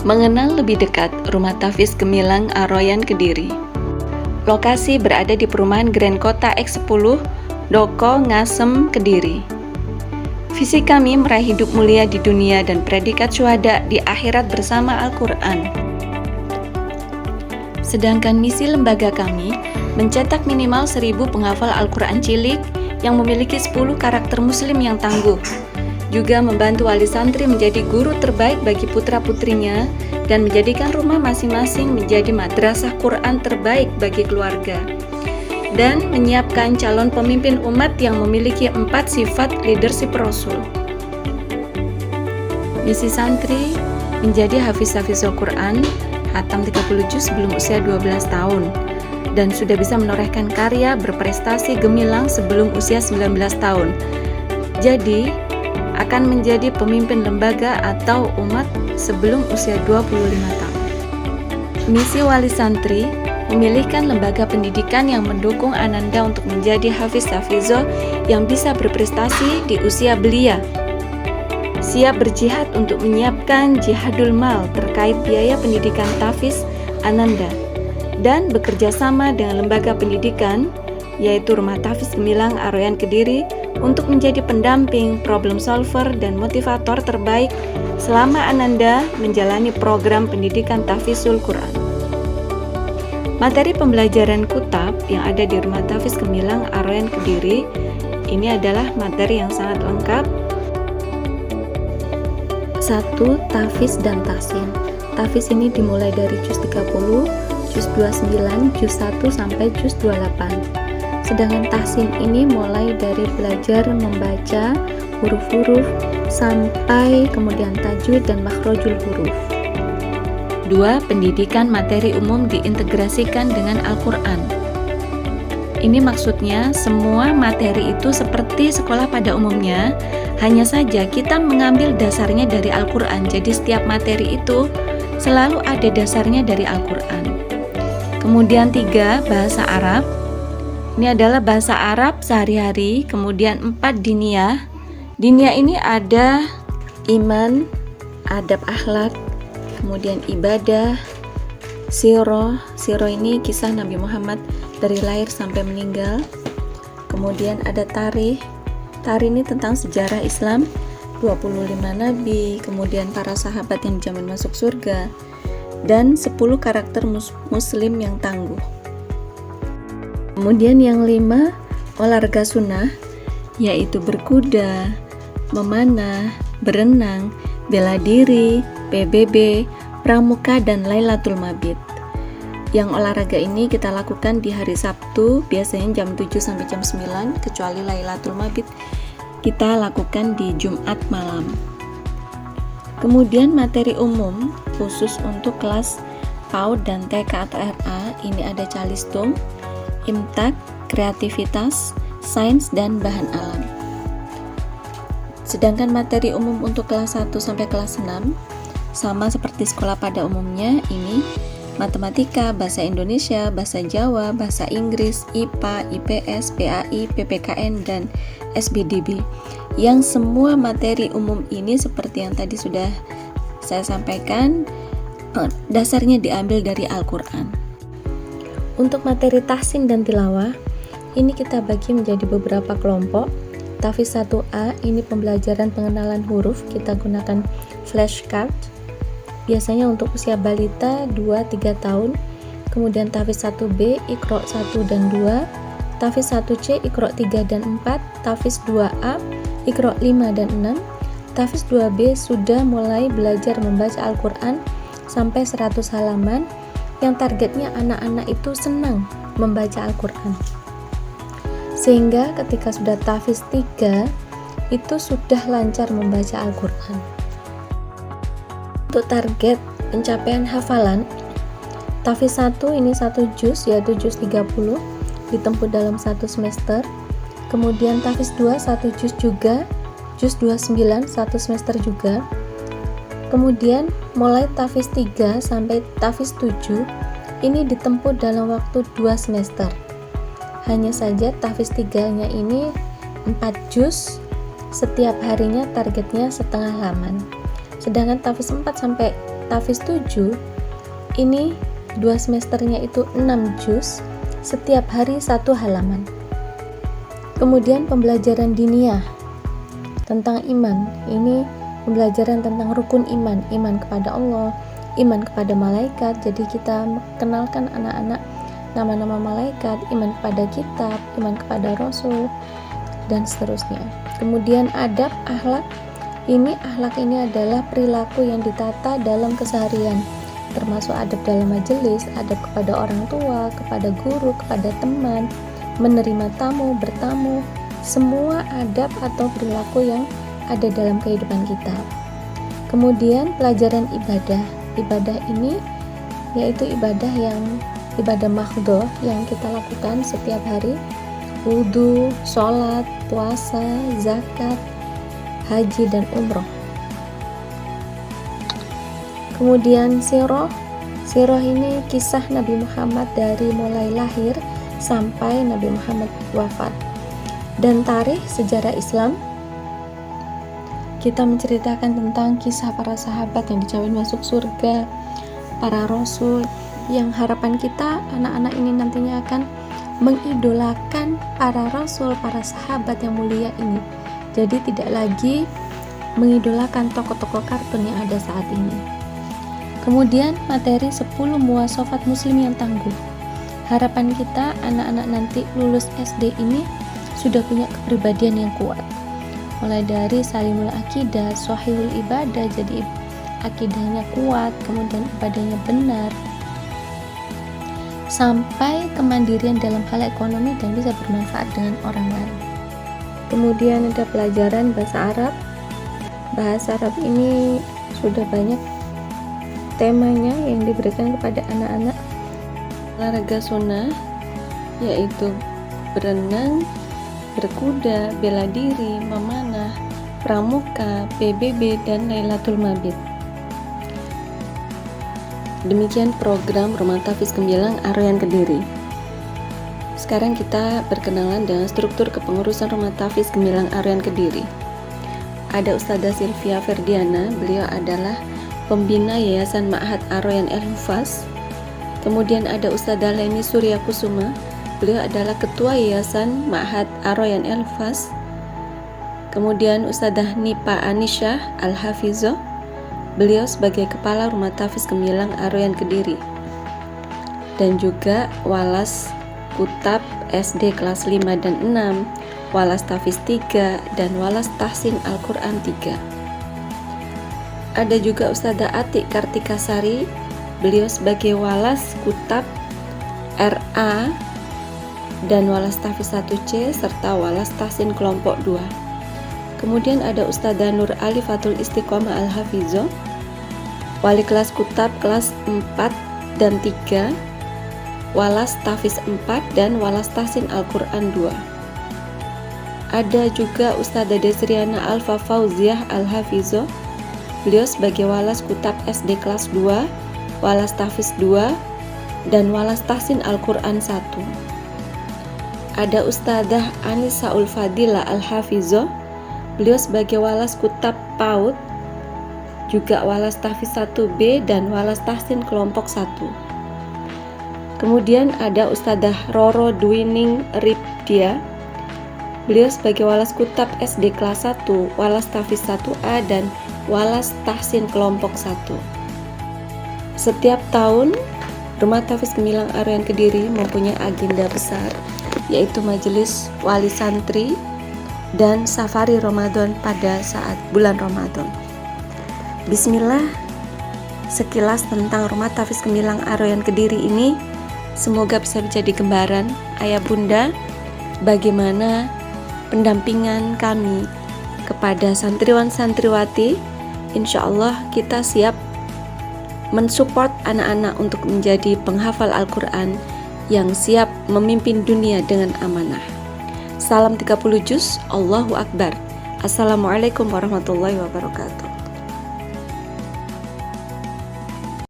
Mengenal lebih dekat Rumah Tahfiz Gemilang Aroyan Kediri. Lokasi berada di perumahan Grand Kota X10, Doko, Ngasem, Kediri. Visi kami meraih hidup mulia di dunia dan predikat syuhada di akhirat bersama Al-Quran. Sedangkan misi lembaga kami mencetak minimal 1000 penghafal Al-Quran cilik yang memiliki 10 karakter muslim yang tangguh, juga membantu wali santri menjadi guru terbaik bagi putra-putrinya dan menjadikan rumah masing-masing menjadi madrasah Quran terbaik bagi keluarga, dan menyiapkan calon pemimpin umat yang memiliki 4 sifat leadership Rasul. Misi santri menjadi hafiz-hafiz Al-Quran, hatam 30 juz sebelum usia 12 tahun, dan sudah bisa menorehkan karya berprestasi gemilang sebelum usia 19 tahun. Jadi, akan menjadi pemimpin lembaga atau umat sebelum usia 25 tahun. Misi wali santri memilihkan lembaga pendidikan yang mendukung Ananda untuk menjadi hafiz-hafizoh yang bisa berprestasi di usia belia. Siap berjihad untuk menyiapkan jihadul mal terkait biaya pendidikan tahfiz Ananda, dan bekerja sama dengan lembaga pendidikan yaitu Rumah Tahfiz Gemilang Aroyan Kediri untuk menjadi pendamping, problem solver, dan motivator terbaik selama Ananda menjalani program pendidikan tahfizul Quran. Materi pembelajaran kutab yang ada di Rumah Tahfiz Gemilang Aroyan Kediri ini adalah materi yang sangat lengkap. 1. Tahfiz dan tahsin. Tahfiz ini dimulai dari juz 30, juz 29, juz 1 sampai juz 28. Sedangkan tahsin ini mulai dari belajar membaca huruf-huruf sampai kemudian tajwid dan makhrajul huruf. 2. Pendidikan materi umum diintegrasikan dengan Al-Quran. Ini maksudnya semua materi itu seperti sekolah pada umumnya, hanya saja kita mengambil dasarnya dari Al-Quran. Jadi setiap materi itu selalu ada dasarnya dari Al-Quran. Kemudian 3. Bahasa Arab. Ini adalah bahasa Arab sehari-hari. Kemudian 4. Diniyah. Diniyah ini ada iman, adab akhlak, kemudian ibadah, siroh. Siroh ini kisah Nabi Muhammad dari lahir sampai meninggal. Kemudian ada tarikh. Tarikh ini tentang sejarah Islam, 25 nabi, kemudian para sahabat yang dijamin masuk surga, dan 10 karakter muslim yang tangguh. Kemudian yang 5, olahraga sunnah, yaitu berkuda, memanah, berenang, bela diri, PBB, pramuka, dan Lailatul Mabit. Yang olahraga ini kita lakukan di hari Sabtu, biasanya jam 7 sampai jam 9, kecuali Lailatul Mabit kita lakukan di Jumat malam. Kemudian materi umum khusus untuk kelas PAUD dan TK atau RA, ini ada calistung, imtak, kreativitas, sains, dan bahan alam. Sedangkan materi umum untuk kelas 1 sampai kelas 6 sama seperti sekolah pada umumnya, ini matematika, bahasa Indonesia, bahasa Jawa, bahasa Inggris, IPA, IPS, PAI, PPKN, dan SBDB. Yang semua materi umum ini seperti yang tadi sudah saya sampaikan, dasarnya diambil dari Al-Quran. Untuk materi tahsin dan tilawah, ini kita bagi menjadi beberapa kelompok. Tahfiz 1A, ini pembelajaran pengenalan huruf, kita gunakan flashcard. Biasanya untuk usia balita 2-3 tahun. Kemudian tahfiz 1B, Iqra 1 dan 2. Tahfiz 1C, Iqra 3 dan 4. Tahfiz 2A, Iqra 5 dan 6. Tahfiz 2B sudah mulai belajar membaca Al-Quran sampai 100 halaman, yang targetnya anak-anak itu senang membaca Al-Quran, sehingga ketika sudah tahfiz 3 itu sudah lancar membaca Al-Quran. Untuk target pencapaian hafalan, tahfiz 1 ini 1 juz, yaitu juz 30, ditempuh dalam 1 semester. Kemudian tahfiz 2 1 juz juga, juz 29 1 semester juga. Kemudian mulai tahfiz 3 sampai tahfiz 7 ini ditempuh dalam waktu 2 semester. Hanya saja tahfiz 3-nya ini 4 juz, setiap harinya targetnya setengah halaman. Sedangkan tahfiz 4 sampai Tahfiz 7 ini 2 semesternya itu 6 juz, setiap hari 1 halaman. Kemudian pembelajaran diniyah tentang iman, ini pembelajaran tentang rukun iman, iman kepada Allah, iman kepada malaikat. Jadi kita kenalkan anak-anak nama-nama malaikat, iman kepada kitab, iman kepada rasul, dan seterusnya. Kemudian adab, akhlak. Akhlak ini adalah perilaku yang ditata dalam keseharian, termasuk adab dalam majelis, adab kepada orang tua, kepada guru, kepada teman, menerima tamu, bertamu, semua adab atau perilaku yang ada dalam kehidupan kita. Kemudian pelajaran ibadah. Ibadah ini yaitu ibadah mahdhah yang kita lakukan setiap hari, wudu, sholat, puasa, zakat, haji, dan umroh. Kemudian sirah ini kisah Nabi Muhammad dari mulai lahir sampai Nabi Muhammad wafat. Dan tarikh sejarah Islam, kita menceritakan tentang kisah para sahabat yang dijamin masuk surga, para rasul, yang harapan kita anak-anak ini nantinya akan mengidolakan para rasul, para sahabat yang mulia ini. Jadi tidak lagi mengidolakan tokoh-tokoh kartun yang ada saat ini. Kemudian materi 10 muwasafat muslim yang tangguh. Harapan kita anak-anak nanti lulus SD ini sudah punya kepribadian yang kuat. Mulai dari salimul akidah, shahihul ibadah, jadi akidahnya kuat, kemudian ibadahnya benar, sampai kemandirian dalam hal ekonomi dan bisa bermanfaat dengan orang lain. Kemudian ada pelajaran bahasa Arab. Bahasa Arab ini sudah banyak temanya yang diberikan kepada anak-anak. Olahraga sunnah yaitu berenang, berkuda, bela diri, memanah, pramuka, PBB, dan Lailatul Mabit. Demikian program Rumah Tahfiz Gemilang Aroyan Kediri. Sekarang kita berkenalan dengan struktur kepengurusan Rumah Tahfiz Gemilang Aroyan Kediri. Ada Ustadzah Sylvia Ferdiana, beliau adalah pembina Yayasan Ma'had Aroyan El-Hufaz. Kemudian ada Ustadzah Leni Surya Kusuma, beliau adalah Ketua Yayasan Ma'had Aroyan El-Hufaz. Kemudian Ustadzah Nipa Anisyah Al-Hafizah, beliau sebagai Kepala Rumah Tahfiz Gemilang Aroyan Kediri. Dan juga Walas Kutab SD kelas 5 dan 6, Walas Tahfiz 3, dan Walas Tahsin Al-Quran 3. Ada juga Ustadzah Atik Kartikasari, beliau sebagai Walas Kutab RA dan Walas Tahfiz 1C serta Walas Tahsin kelompok 2. Kemudian ada Ustadzah Nur Alifatul Istiqomah Al-Hafizah, Wali kelas Kutab kelas 4 dan 3, Walas Tahfiz 4 dan Walas Tahsin Al-Quran 2. Ada juga Ustadzah Desriana Alfa Fauziah Al-Hafizah, beliau sebagai Walas Kutab SD kelas 2, Walas Tahfiz 2, dan Walas Tahsin Al-Quran 1. Ada Ustadzah Anissa Ulfadila Al-Hafizah, beliau sebagai Walas Kutab PAUD, juga Walas Tahfiz 1B dan Walas Tahsin kelompok 1. Kemudian ada Ustadzah Roro Dwining Ripdia, beliau sebagai Walas Kutab SD kelas 1, Walas Tahfiz 1A dan Walas Tahsin kelompok 1. Setiap tahun Rumah Tahfiz Gemilang Aroyan Kediri mempunyai agenda besar, yaitu majelis wali santri dan safari Ramadan pada saat bulan Ramadan. Bismillah, sekilas tentang Rumah Tahfiz Gemilang Aroyan Kediri ini, semoga bisa menjadi gambaran ayah bunda bagaimana pendampingan kami kepada santriwan-santriwati. Insya Allah kita siap mensupport anak-anak untuk menjadi penghafal Al-Quran yang siap memimpin dunia dengan amanah. Salam 30 juz, Allahu Akbar. Assalamualaikum warahmatullahi wabarakatuh.